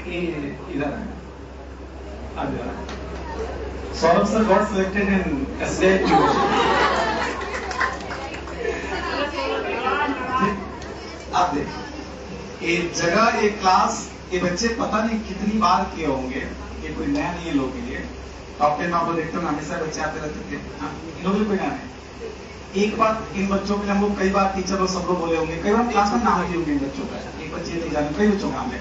इधर है। Saurabh sir got selected in SDI. आप देखिए एक जगह एक क्लास ये बच्चे पता नहीं कितनी बार किए होंगे, ये कोई नया नहीं है लोगों के लिए। टॉप 10 में आप लोग देखते हो हमेशा बच्चे आते रहते थे, इन लोगों के लिए कोई नया नहीं। एक बार इन बच्चों के लिए हम लोग कई बार टीचर लोग सब लोग बोले होंगे, कई बार क्लास में नाम लिए होंगे इन बच्चों का, एक बच्चे नहीं जाने कई बच्चों का नाम है।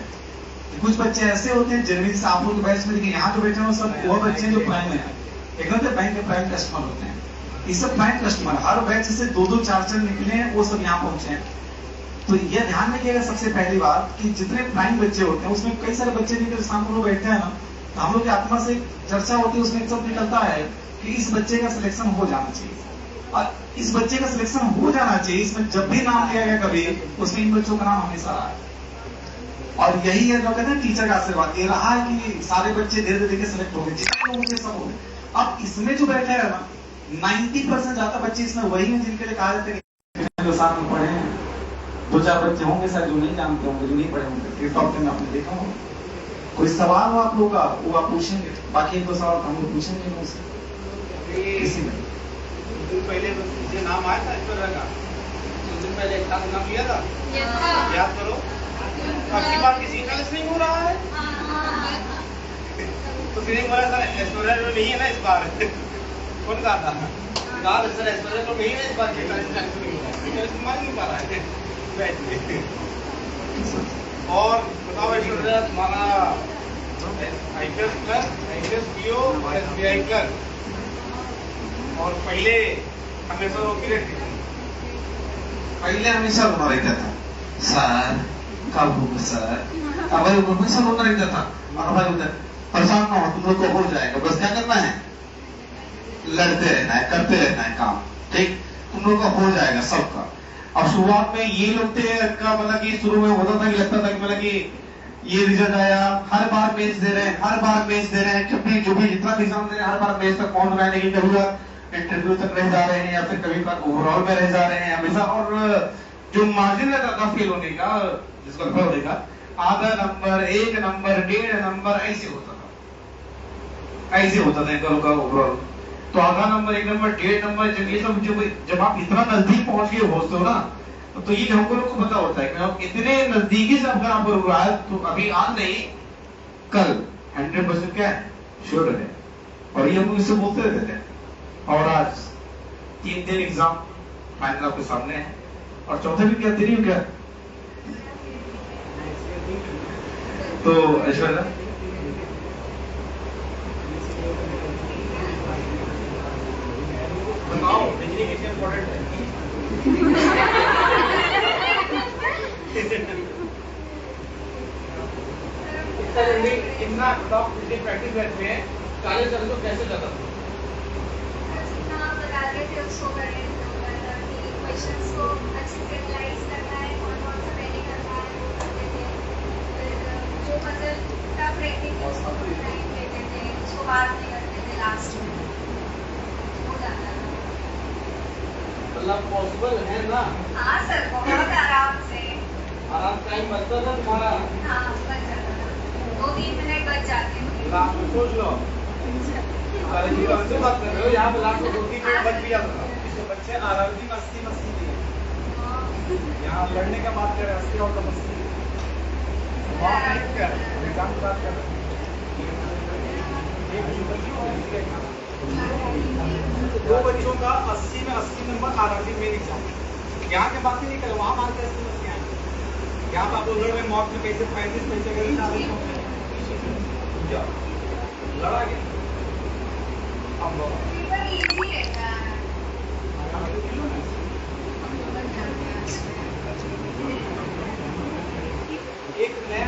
कुछ बच्चे ऐसे होते हैं जनवरी से आप लोग के बैच में, लेकिन यहाँ जो बैठे हैं वो सब वो बच्चे जो प्राइम है, एकदम से बैंक के प्राइम कस्टमर होते हैं। ये सब प्राइम कस्टमर हर बैच से 2-2 4-4 निकले हैं, वो सब यहाँ पहुंचे हैं। तो यह ध्यान रखिएगा सबसे पहली बात कि जितने प्राइम बच्चे होते हैं उसमें कई सारे बच्चे भी शाम को लोग बैठते हैं ना, तो हम लोग की आत्मा से चर्चा होती है, उसमें सब निकलता है कि इस बच्चे का सिलेक्शन हो जाना चाहिए, और इस बच्चे का सिलेक्शन हो जाना चाहिए। इसमें जब भी नाम लिया गया कभी, उसमें इन बच्चों का नाम हमेशा रहा है। और यही है जो कहते हैं टीचर का आशीर्वाद, ये रहा है कि सारे बच्चे धीरे धीरे के सिलेक्ट हो गए, जितने लोग मुझे सब हो गए। अब इसमें जो बैठे हैं ना 90% ज्यादा बच्चे इसमें वही हैं जिनके लिए कहा जाता है जो साथ में पढ़े हैं। 2-4 बच्चे होंगे शायद जो नहीं जानते होंगे, जो नहीं पढ़े होंगे, टॉप 10 में आपने देखा होगा। कोई सवाल हो आप लोगों का वो आप पूछेंगे, बाकी 1-2 सवाल हम लोग पूछेंगे मुझसे किसी में। पहले मुझे नाम आया था ईश्वर का, कुछ दिन पहले एक नाम लिया था, याद करो। अब की बात किसी का नहीं हो रहा है, तो फिर बोला सर ऐश्वर्या तो नहीं है ना इस बार। कौन कहा था सर ऐश्वर्या तो नहीं है इस बार, इस्तेमाल नहीं पा रहा है। और बताओ ऐश्वर्या तुम्हारा IPS clerk, IPS PO, SBI clerk, और पहले हमेशा रोकी रहती थी। पहले हमेशा रोना रहता था, सर कब होगा सर, अब हमेशा रोना रहता था। और भाई उधर परेशान ना हो, तुम लोग को हो जाएगा, बस क्या करना है, लड़ते रहना है, करते रहना है काम, ठीक, तुम लोग का हो जाएगा सबका। अब शुरुआत में ये लोग थे का मतलब कि शुरू में होता था कि लगता था कि मतलब कि ये रिजल्ट आया, हर बार मेंस दे रहे हैं, हर बार मेंस दे रहे हैं, कभी जो भी जितना एग्जाम दे रहे हैं हर बार मेंस तक पहुंच रहे हैं, लेकिन कभी इंटरव्यू तक रह जा रहे हैं या फिर कभी ओवरऑल में रह जा रहे हैं हमेशा। और जो मार्जिन रहता था फेल होने का, जिसको फेल होने का, आधा नंबर, 1 नंबर, 1.5 नंबर, ऐसे होता था, ऐसे होता था इनका ओवरऑल। तो आधा नंबर, 1 नंबर, 1.5 नंबर, जब ये सब जब आप इतना नजदीक पहुंच गए होते हो ना, तो ये हमको लोग को पता होता है कि आप इतने नजदीकी से अगर आपको रुक रहा है, तो अभी आज नहीं कल 100% क्या है, श्योर है। और ये हम इससे बोलते रहते हैं। और आज 3 दिन एग्जाम फाइनल आपके सामने है, और चौथे दिन क्या तेरी हो क्या, तो ऐश्वर्या बताओ बिजली कितनी इम्पोर्टेंट है। इतना बताओ पिछले प्रैक्टिस बैच में 40 साल तो कैसे जाता था? उसको करें क्वेश्चंस को अच्छे से एनालाइज करना है, कौन सा पहले करना है वो करते थे। फिर जो पजल टफ रहती थी उसको टाइम लेते थे, उसको बाद में करते थे, लास्ट में हो जाता था। मतलब पॉसिबल है ना? हाँ सर, बहुत आराम से। आराम टाइम बचता था तुम्हारा? हाँ बच जाता था, 2-3 मिनट बच जाते थे। लास्ट में सोच लो, हमसे बात कर रहे हो, यहाँ पे लास्ट में 2-3 मिनट बच भी जाता था। बच्चे आराम की मस्ती थी, यहाँ लड़ने का बात कर रहे हैं, हंसी और मस्ती एग्जाम की बात कर रहे हैं। दो बच्चों का 80 में 80 नंबर आरआरबी मेन एग्जाम, यहाँ के बात नहीं कर, वहाँ मान के 80 नंबर क्या है। यहाँ पे आप लोग लड़ में मौत में कैसे 35 पैसे लड़ा गया। अब इजी रहता है। एक नया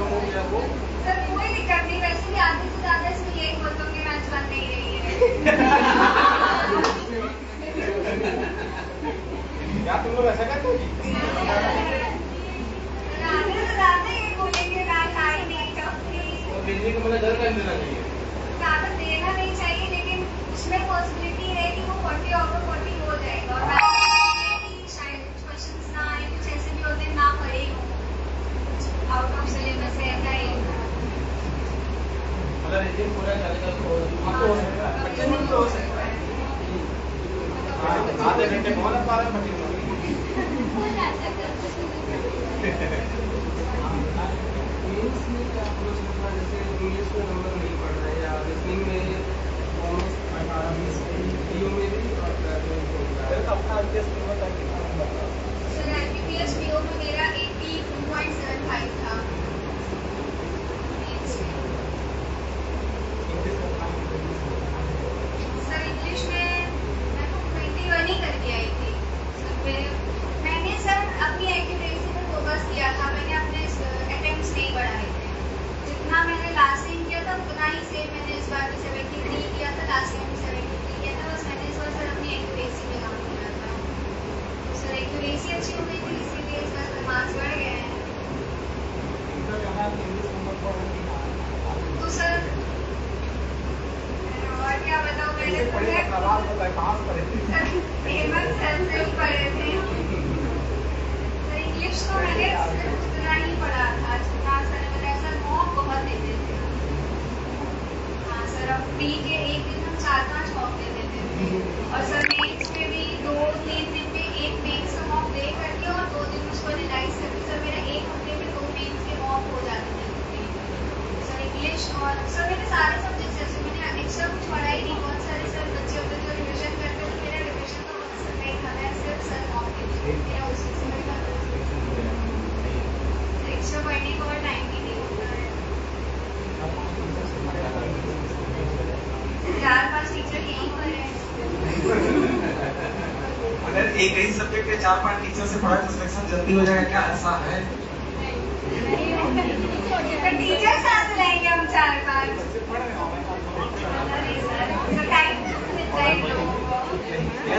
हो गया वो सर कोई दिक्कत नहीं, वैसे भी आधे से ज्यादा इसमें यही बोलते होंगे मैच बन नहीं रही है। क्या तुम लोग ऐसा करते हो? आधे से ज्यादा ये बोलेंगे मैच आ ही नहीं सकती। तो बिजली को मुझे डर कर देना चाहिए। ज्यादा देना नहीं चाहिए, लेकिन उसमें पॉसिबिलिटी है कि वो 40 over 40 हो जाएगा। और मैच शायद कुछ क्वेश्चंस ना आए, कुछ ऐसे भी होते हैं ना पढ़े हो, कुछ आउट ऑफ सिलेबस है ऐसा ही। अगर एग्जाम पूरा चलेगा तो हो सकता है, बच्चे में तो हो सकता है। आधे घंटे बहुत बार बच्चे मेंस में क्या अप्रोच रखना, जैसे इंग्लिश में नंबर नहीं पढ़ रहे या रीजनिंग में ऑलमोस्ट 18-20 पीओ में भी और अपना एडजस्ट करना चाहिए। सर IBPS PO में मेरा 82.75 था। सर इंग्लिश में मैं तो 21 ही करके आई थी। मैंने सर अपनी एक्यूरेसी पे फोकस किया था, मैंने अपने अटेम्प्ट्स नहीं बढ़ाए थे। जितना मैंने लास्ट टाइम किया था उतना ही सेम मैंने इस बार भी 73 किया था, लास्ट टाइम भी 73 किया था। बस मैंने इस बार सर अपनी एक्यूरेसी पे काम किया था। सर एक्यूरेसी अच्छी हो गई थी, इसीलिए इस बार मार्क्स बढ़ गए हैं। तो सर और क्या बताऊँ, मैंने तो हेमंत सर से ही पढ़े थे। सर इंग्लिश तो मैंने सिर्फ उतना ही पढ़ा था जितना सर ने बताया। सर मॉक बहुत देते थे। हाँ सर, अब प्री के एक दिन हम 4-5 मॉक दे देते थे। और सर मेंस में भी 2-3 दिन में एक मेंस का मॉक दे करके और 2 दिन उसको रिवाइज करके सर मेरा 1 हफ्ते में 2 मेंस के मॉक हो जाते थे। सर इंग्लिश और सर मैंने सारे सब्जेक्ट जैसे मैंने एक्स्ट्रा कुछ पढ़ा ही नहीं। बहुत सारे सर बच्चे होते जो रिविजन करते थे, मेरा रिविजन तो सर नहीं था, मैं सिर्फ सर मॉक देती थी, मेरा उसी से मेरा एक्स्ट्रा पढ़ने को और टाइम भी नहीं होता है। 4-5 टीचर यहीं पर हैं। अगर एक ही सब्जेक्ट के 4-5 टीचर से पढ़ाए तो सिलेक्शन जल्दी हो जाएगा, क्या ऐसा है? तो टीचर साथ लाएंगे हम 4-5।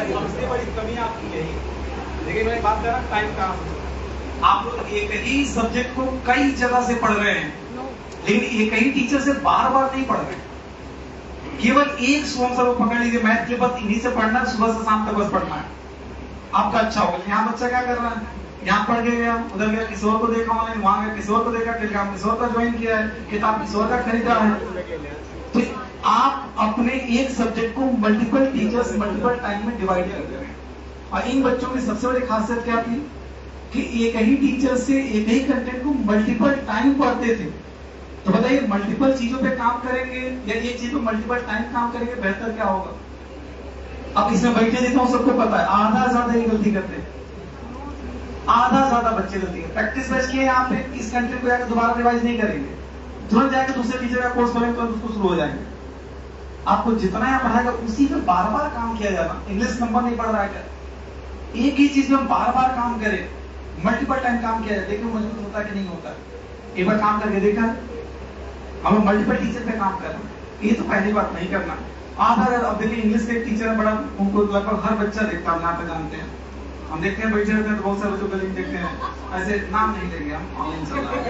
सबसे बड़ी कमी आपकी यही। लेकिन मैं बात कर रहा टाइम का। आप लोग एक ही सब्जेक्ट को कई जगह से पढ़ रहे हैं, लेकिन एक ही टीचर से बार बार नहीं पढ़ रहे। केवल एक स्वयं को पकड़ लीजिए, मैथ के बाद इन्हीं से पढ़ना है, सुबह से शाम तक बस पढ़ना है, आपका अच्छा होगा। यहाँ बच्चा क्या कर रहा है, यहाँ पढ़ के गया, उधर गया किशोर को देखा ऑनलाइन, वहां गया किशोर को देखा, टेलीग्राम किशोर का ज्वाइन किया है, किताब किशोर का खरीदा है। तो आप अपने एक सब्जेक्ट को मल्टीपल टीचर्स मल्टीपल टाइम में डिवाइड कर दे रहे हैं। और इन बच्चों की सबसे बड़ी खासियत क्या थी कि एक ही टीचर से एक ही कंटेंट को मल्टीपल टाइम पढ़ते थे। तो बताइए, मल्टीपल चीजों पे काम करेंगे या एक चीज पे मल्टीपल टाइम काम करेंगे, बेहतर क्या होगा? अब इसमें बैठे देता हूं, सबको पता है आधा ज्यादा ही गलती करते हैं, आधा ज्यादा बच्चे गलती है। प्रैक्टिस बैच किए यहाँ पे, इस कंटेंट को जाकर दोबारा रिवाइज नहीं करेंगे, तुरंत जाकर दूसरे टीचर का कोर्स करेंगे तो उसको शुरू हो जाएंगे। आपको जितना यहाँ पढ़ाएगा उसी पे बार बार काम किया जाना। इंग्लिश नंबर नहीं पढ़ रहा है क्या, एक ही चीज में बार बार काम करे, मल्टीपल टाइम काम किया जाए, देखिए मजबूत होता है कि नहीं होता। एक बार काम करके देखा, हम मल्टीपल टीचर पे काम कर रहे हैं, ये तो पहली बात नहीं करना। आधा अब देखिए इंग्लिश के टीचर है बड़ा, उनको लगभग हर बच्चा देखता है, यहाँ पे जानते हैं, हम देखते हैं बैठे रहते हैं तो बहुत सारे बच्चों को लिंक देखते हैं, ऐसे नाम नहीं लेंगे हम, ऑनलाइन चल रहा है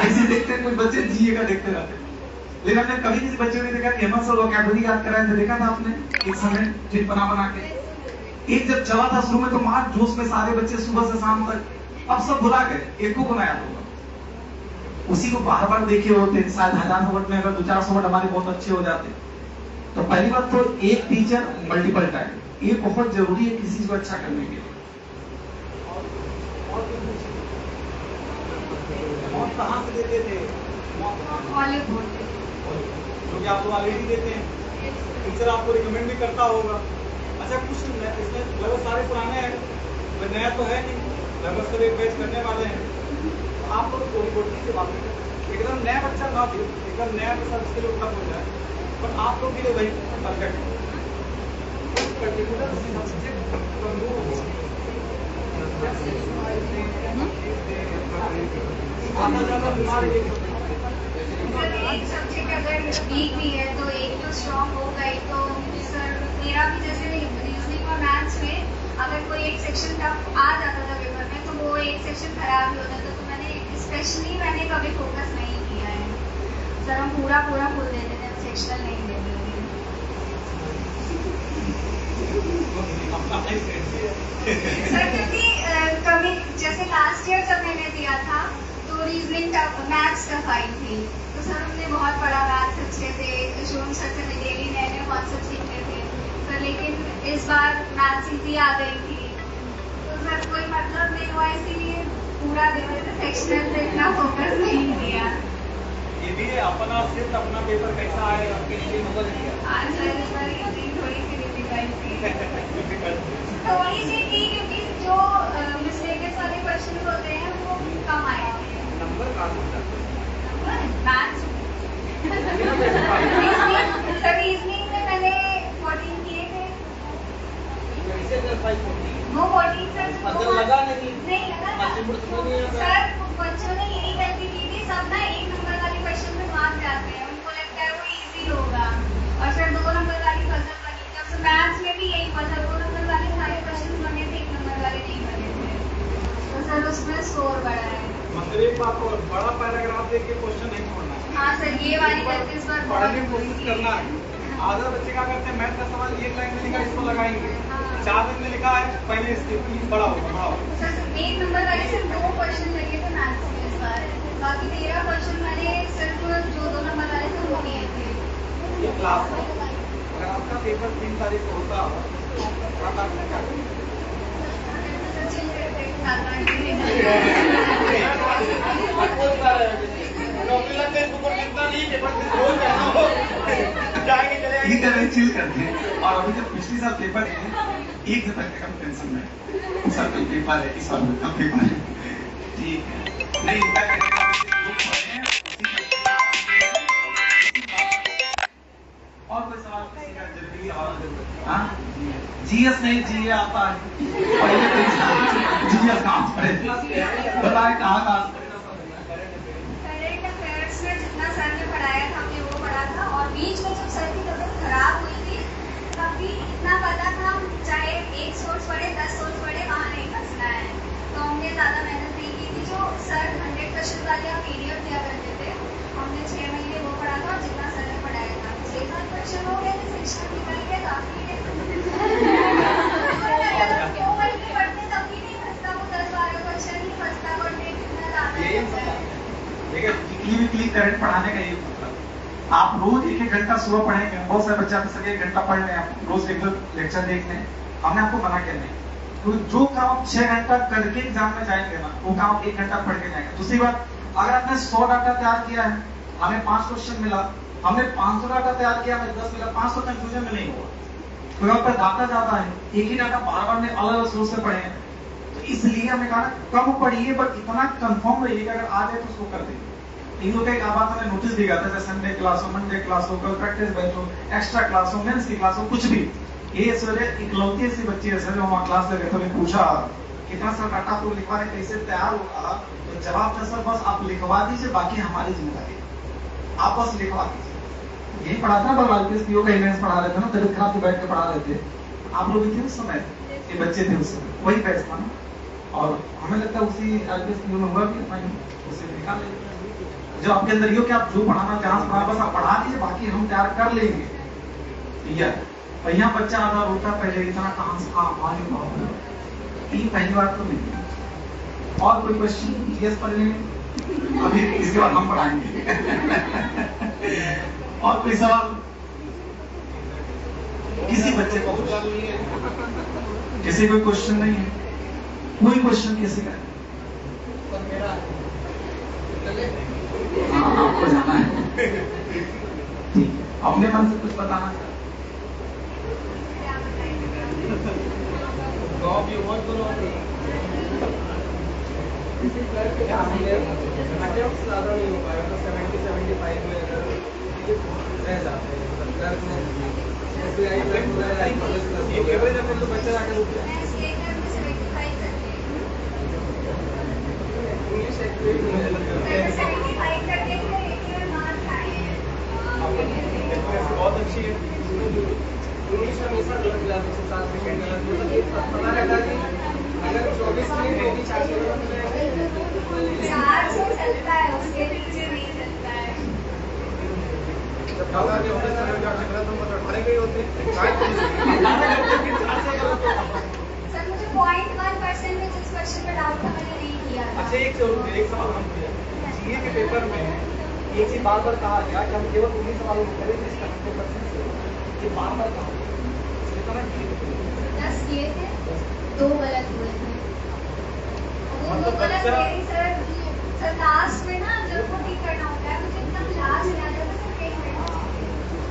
ऐसे देखते हैं, कुछ बच्चे जीए का देखते रहते हैं। लेकिन हमने कभी किसी बच्चे को नहीं देखा कि हेमंत सर वोकैबुलरी याद कराए थे, देखा था आपने एक समय चिट बना के। एक जब चला था शुरू में तो मार जोश में सारे बच्चे सुबह से शाम तक, अब सब भुला गए, एक को बनाया होगा, उसी को बार बार देखे होते, शायद 1000 वर्ड में अगर 200-400 वर्ड हमारे बहुत अच्छे हो जाते। तो पहली बात तो एक टीचर मल्टीपल टाइम, ये बहुत जरूरी है किसी चीज को अच्छा करने के लिए। और कहाँ से देते थे? हॉलीवुड क्योंकि आप लोग ऑलरेडी देते हैं, टीचर आपको रिकमेंड भी करता होगा। अच्छा, कुछ इसमें लगभग सारे पुराने हैं, नया तो है नहीं, लगभग सब एक बैच करने वाले हैं। आप लोग थोड़ी बहुत से बात करें, एकदम नया बच्चा ना दे, एकदम नया के साथ उसके लिए उपलब्ध हो जाए, पर आप लोग के लिए वही परफेक्ट है। पर्टिकुलर सब्जेक्ट आधा ज्यादा बीमार एक सर एक सब्जेक्ट अगर वीक भी है तो एक तो स्ट्रॉन्ग होगा ही। तो सर मेरा भी जैसे रीजनिंग और मैथ्स में अगर कोई एक सेक्शन टफ आ जाता था पेपर में तो वो एक सेक्शन खराब ही होता था। तो मैंने कभी फोकस नहीं किया है सर। हम पूरा फुल देते थे, सेक्शनल नहीं देते थे सर। क्योंकि कभी जैसे लास्ट ईयर जब मैंने दिया था तो रीजनिंग मैथ्स टफ आई थी। तो सर हमने बहुत पढ़ा मैथ्स अच्छे से, शुरू सर से डेली नए नए कॉन्सेप्ट सीखते थे सर। लेकिन इस बार मैथ्स इजी आ गई थी तो सर कोई मतलब नहीं हुआ, इसीलिए पूरा दिन सेक्शनल पे इतना फोकस नहीं किया। ये भी है अपना सिर्फ अपना पेपर कैसा आए आपके लिए नंबर दिया। आज सर इस बार थोड़ी सी डिफिकल्ट थी थोड़ी सी थी क्योंकि जो मिस्टेक्स वाले क्वेश्चन होते हैं वो कम आए थे। नंबर कहाँ से मिला? मैथ्स सर रीजनिंग में मैंने 14 किए थे। वो 14 सर लगा नहीं लगा सर। बच्चों ने यही गलती की थी, सब ना एक नंबर वाले क्वेश्चन में मार्क जाते हैं, उनको लगता है वो इजी होगा और फिर 2 नंबर वाली पजल बनी थी। अब मैथ्स में भी यही पजल 2 नंबर वाले सारे क्वेश्चन बने थे, 1 नंबर वाले नहीं बने थे। तो सर उसमें स्कोर बढ़ा है। मतलब एक बात और, बड़ा पैराग्राफ देख के क्वेश्चन नहीं छोड़ना है। हाँ सर ये वाली गलती इस बार पढ़ने की कोशिश करना है। आधा बच्चे क्या करते हैं, मैथ का सवाल एक लाइन में लिखा इसको लगाएंगे, 4 दिन में लिखा है पहले इसके प्लीज बड़ा होगा। सर 1 नंबर वाले सिर्फ 2 क्वेश्चन लगे थे मैथ्स में इस बार, बाकी 13 क्वेश्चन मैंने सिर्फ जो 2 नंबर वाले थे वो किए थे। ये क्लास में अगर आपका पेपर 3 तारीख को होता आप क्या करेंगे? चिल करते हैं। और अभी जब पिछले साल पेपर थे 1 तक कम टेंशन में सर कोई पेपर है, इस साल कम पेपर है, ठीक है नहीं और कोई सवाल किसी का जल्दी? और जीएस नहीं जीए आता है पहले तो जीएस कहाँ पढ़े बताए कहाँ करंट अफेयर्स में जितना सर ने पढ़ाया था हमने वो पढ़ा था। और बीच में जब सर की तबीयत खराब हुई थी तब भी इतना पता था हम चाहे 1 सोर्स पढ़े 10 सोर्स पढ़े वहाँ नहीं फंसना है। तो हमने ज़्यादा मेहनत नहीं की थी। जो सर 100 क्वेश्चन वाले हम पीडीएफ दिया करते थे हमने 6 महीने वो पढ़ा था और जितना सर ने पढ़ाया था 6-7 क्वेश्चन हो गए थे, सेक्शन निकल गया काफी क्यों पढ़ते तब भी नहीं फंसता, वो 10-12 क्वेश्चन ही फंसता पढ़ने कितना ज़्यादा। वीकली करंट पढ़ाने का ये मतलब आप रोज 1-1 घंटा सुबह पढ़ेंगे। बहुत सारे बच्चे आपसे 1 घंटा पढ़ रहे हैं, रोज रेगुलर लेक्चर देख लें, हमने आपको मना किया नहीं। तो जो काम 6 घंटा करके एग्जाम में जाएंगे ना वो काम 1 घंटा पढ़ के जाएंगे। दूसरी बात, अगर आपने 100 डाटा तैयार किया है, हमें 5 क्वेश्चन मिला, हमने 500 डाटा तैयार किया, हमें 10 मिला, 500 कंफ्यूजन में नहीं हुआ क्योंकि आप पर डाटा ज्यादा है, एक ही डाटा बार-बार में अलग अलग सोर्स से पढ़े। तो इसलिए हमने कहा कम पढ़िए बट इतना कंफर्म रहिएगा अगर आ जाए तो उसको कर देंगे। इन लोग का बात हमें नोटिस दिया था, जैसे संडे क्लास हो, मंडे क्लास हो, कल प्रैक्टिस बैच हो, एक्स्ट्रा क्लास हो, मेंस की क्लास हो, कुछ भी। ये सर इकलौती ऐसी बच्ची है सर वहाँ क्लास लगे थे, पूछा कितना सर डाटा आपको लिखवा रहे कैसे तैयार होगा, तो जवाब था सर बस आप लिखवा दीजिए बाकी हमारी जिम्मेदारी, आप बस लिखवा दीजिए। यही पढ़ा था बल्कि पीओ का इवेंट्स पढ़ा रहे थे ना, तबियत खराब बैठ के पढ़ा रहे थे, आप लोग भी थे उस समय, ये बच्चे थे उस समय, वही बैच था ना। और हमें लगता है उसी आईपीएस पीओ में हुआ भी उसे निकाल लेंगे। जो आपके अंदर यो कि आप जो पढ़ाना जहां से पढ़ा बस आप पढ़ा दीजिए बाकी हम तैयार कर लेंगे, ठीक है। और यहाँ बच्चा आधा रोता पहले इतना कहां से पहली बार तो नहीं। और कोई क्वेश्चन जीएस पढ़ लेंगे अभी, इसके बाद हम पढ़ाएंगे और कोई सवाल किसी बच्चे को? किसी कोई क्वेश्चन नहीं है? कोई क्वेश्चन किसी का? हाँ आपको जाना है, ठीक है। अपने मन से कुछ बताना चाहते? ज्यादा नहीं हो पाएगा, 70-75 में अगर रह जाते हैं तो बच्चे जाकर इंग्लिश एक्यूरेसी बहुत अच्छी है। इंग्लिश हमेशा गलत जाती है, 7 सेकंड गलत, मतलब ये पता रहता है कि अगर 24 मिनट में भी 4 सेकंड में 4 से चलता है, उसके नीचे नहीं चलता है। जब डाउट आते होते हैं सर 4 से गलत हम बता मारे गए होते हैं शायद सर मुझे 0.1% में जिस क्वेश्चन पे डाउट था मैंने नहीं किया था। अच्छा एक सवाल हम किया जीए के पेपर में ये चीज बार बार कहा गया कि हम केवल उन्हीं सवालों को करें जिसका 100% से ये बार बार कहा गया। 10 किए थे, 2 गलत हुए थे। वो 2 गलत मेरी सर लास्ट में ना जब वो टिक करना होता है मुझे एकदम लास्ट में आ जाता है सर 1 मिनट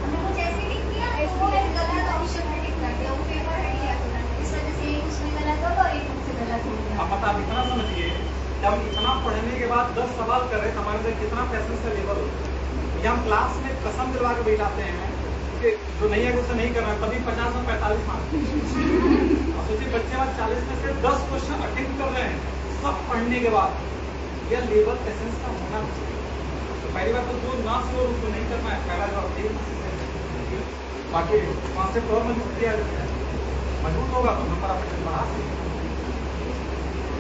हमने कुछ ऐसे टिक किया वो मैंने गलत ऑप्शन में टिक कर दिया, वो पेपर रेडी है इस वजह से एक उसमें गलत होगा और एक मुझसे गलत हो गया। अब आप इतना समझिए कि हम इतना पढ़ने के बाद 10 सवाल कर रहे हैं हमारे से कितना पैसेंस का लेवल होता है। हम क्लास में कसम दिलवा के बैठाते हैं कि जो नहीं है उससे नहीं करना है, तभी 50 और 45 मार्क्स। और सोचिए बच्चे बाद 40 में से 10 क्वेश्चन अटेम्प्ट कर रहे हैं सब पढ़ने के बाद, यह लेवल पैसेंस का होना चाहिए। तो पहली बात तो जो ना श्योर उसको नहीं करना है, पहला जवाब दे। बाकी कॉन्सेप्ट और मजबूत किया मजबूत होगा तो नंबर आप बढ़ा सकते।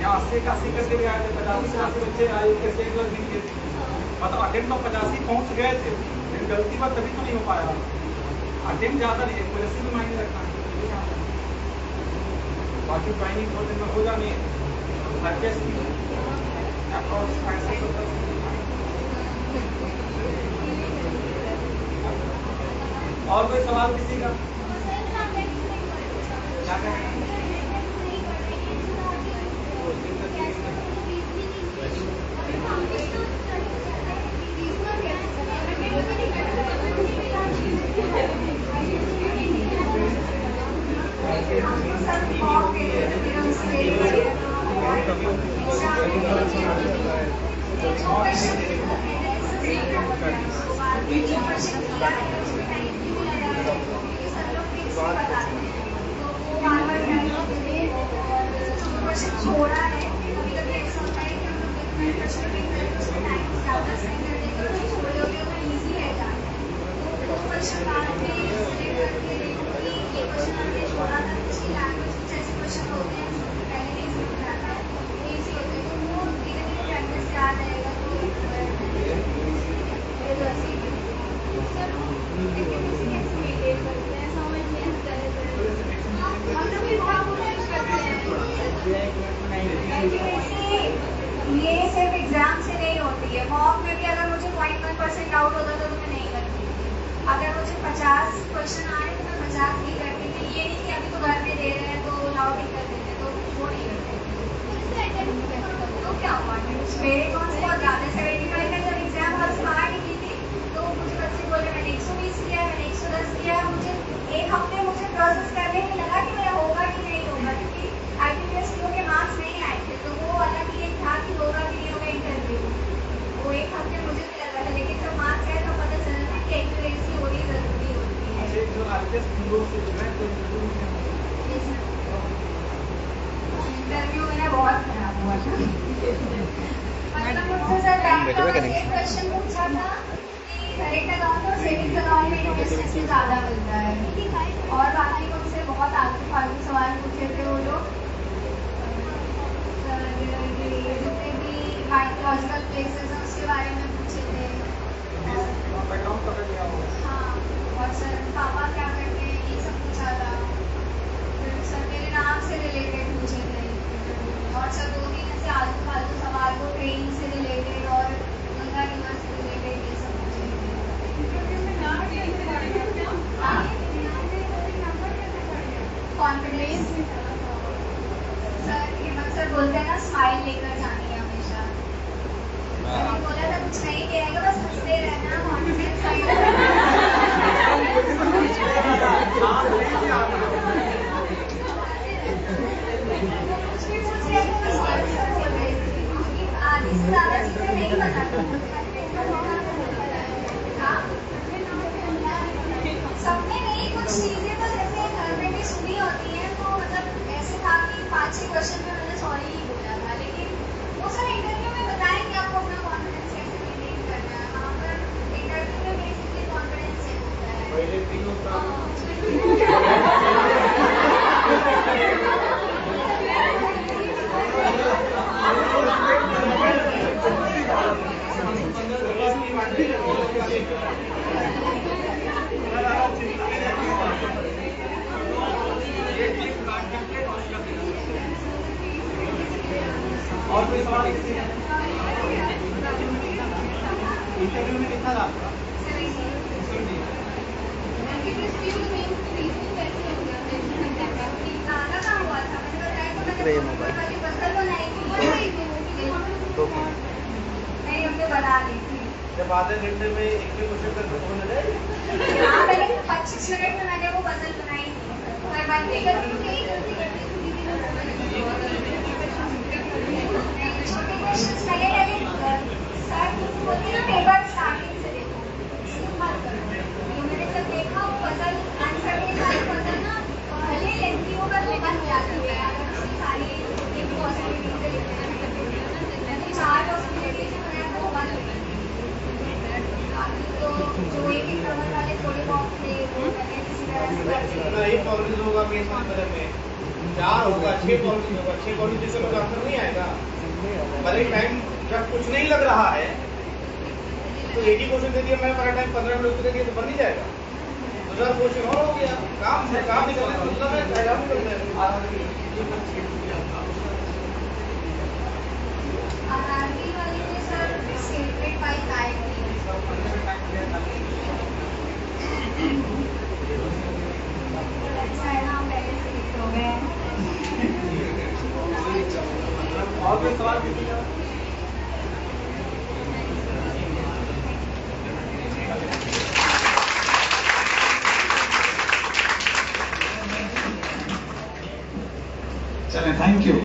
यहाँ 80 का 80 करके भी आए थे, 50 से 80 बच्चे आए कैसे एक बार गिन के मतलब अटेम्प्ट तो 85 पहुंच गए थे, लेकिन गलती बात तभी तो नहीं हो पाया। अटेम्प्ट ज्यादा नहीं, एक्यूरेसी भी मायने रखना है। बाकी ट्रेनिंग 2 दिन में हो जानी है, हर केस की अप्रोच 570। और कोई सवाल किसी का क्या कहें? छोड़ा है कभी कभी ऐसा होता है कि हम लोग प्रश्न भी टाइम ज्यादा स्पेंड कर देते हैं तो छोड़े होते हैं इजी है जाना तो क्वेश्चन बाद में सिलेक्ट करके ये क्वेश्चन हमने छोड़ा था पिछली लैंग्वेज में जैसे क्वेश्चन होते हैं पहले नहीं समझ आता है इजी होते हैं तो वो धीरे धीरे प्रैक्टिस से आ जाएगा तो ये सिर्फ एग्जाम से नहीं होती है, मॉक में भी अगर मुझे 0.1% डाउट होता था तो मैं नहीं करती थी। अगर मुझे 50 क्वेश्चन आ रहे तो मैं 50 ही करती थी। ये नहीं कि अभी तो घर में दे रहे हैं तो डाउट ही कर देते तो वो नहीं करते। तो क्या हुआ मेरे कौन से बहुत ज़्यादा 75 का जब एग्जाम और स्मार्ट की थी तो मुझे बच्चे बोले मैंने 120 किया है, मैंने 110 किया है। मुझे एक हफ्ते मुझे प्रोसेस करने में लगा कि मेरा होगा कि नहीं होगा, क्योंकि IPPS के मार्क्स नहीं आए थे तो वो अलग ही एक था कि होगा कि नहीं होगा इंटरव्यू। वो एक हफ्ते मुझे भी लगा था, लेकिन जब मार्क्स आए तो पता चला ना कि एक्यूरेसी होनी जरूरी होती है। इंटरव्यू मेरा बहुत खराब हुआ था। मतलब मुझसे सर एक क्वेश्चन पूछा था कि करेक्ट अकाउंट और सेविंग्स अकाउंट में इंटरेस्ट से ज़्यादा मिलता है, और बाकी मुझसे बहुत आलतू फालतू सवाल पूछे थे वो लोग। जितने भी माइथोलॉजिकल प्लेसेस हैं उसके बारे में पूछे थे। हाँ, और सर पापा क्या करते हैं ये सब पूछा था। फिर सर मेरे नाम से रिलेटेड पूछे थे, और सर 2-3 ऐसे आलतू फालतू सवाल को ट्रेन से रिलेटेड और गंगा रिवर से रिलेटेड ये सब पूछे थे। कॉन्फिडेंस सर हेमंत सर बोलते हैं ना स्माइल लेकर जानी है हमेशा। मैंने बोला था कुछ नहीं कहेगा बस हंसते रहना, कॉन्फिडेंस सही आधी से ज्यादा चीजें नहीं पता सबने नहीं, कुछ चीजें तो जैसे घर में भी सुनी होती हैं तो मतलब ऐसे था कि 5-6 क्वेश्चन में मैंने सॉरी ही बोला था, लेकिन वो सर इंटरव्यू में बताएं कि आपको अपना कॉन्फिडेंस कैसे मेंटेन करना है। वहाँ पर इंटरव्यू में बेसिकली कॉन्फिडेंस चेक होता है। फील होता है? और कोई सवाल किसी का? इंटरव्यू में लिखा था आपका? सुन लिया। बना ली थी। जब आधे घंटे में एक भी क्वेश्चन कर खत्म हो जाएगी? हाँ, मैंने 25 मिनट में मैंने वो पजल बनाई थी। मैं बनते करूँगी छोटे क्वेश्चंस लगे सर होती ना पेपर स्टार्टिंग से देखो तो मैंने जब देखा वो पजल आंसर के सारे पजल ना भले लेंथी हो पर बन जाती है अगर उसकी सारी एक पॉसिबिलिटी से लिखते हैं तो 4 पॉसिबिलिटी से बनाया तो वो बन गई। तो जो एक नंबर वाले थोड़े बहुत थे वो मैंने किसी तरह से कर दिए। नहीं पॉलिटिक्स होगा मेरे पेपर में 4 होगा 6 पॉलिटिक्स होगा 6 पॉलिटिक्स में तो आंसर नहीं आएगा। भले टाइम जब कुछ नहीं लग रहा है तो 80 क्वेश्चन दे दिया मैं पर टाइम 15 मिनट दे दिया तो बन नहीं जाएगा। 2000 क्वेश्चन और हो गया काम से काम निकलने मतलब है एग्जाम निकलते हैं। आरआरबी वाले ने सर स्टेटमेंट बाय टाइप अच्छा है ना पहले से लिख हो गए। और कोई सवाल किसी का? चलें, थैंक यू।